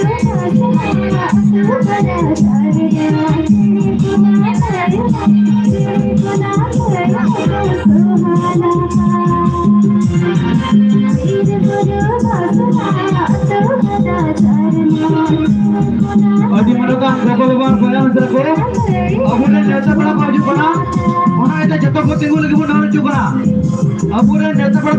Adi Manokan, Bapak-bapak, saudara-saudaraku, apuran desa pada maju pana, mana itu jatuh ke tinggal lagi pun harus juga, apuran desa pada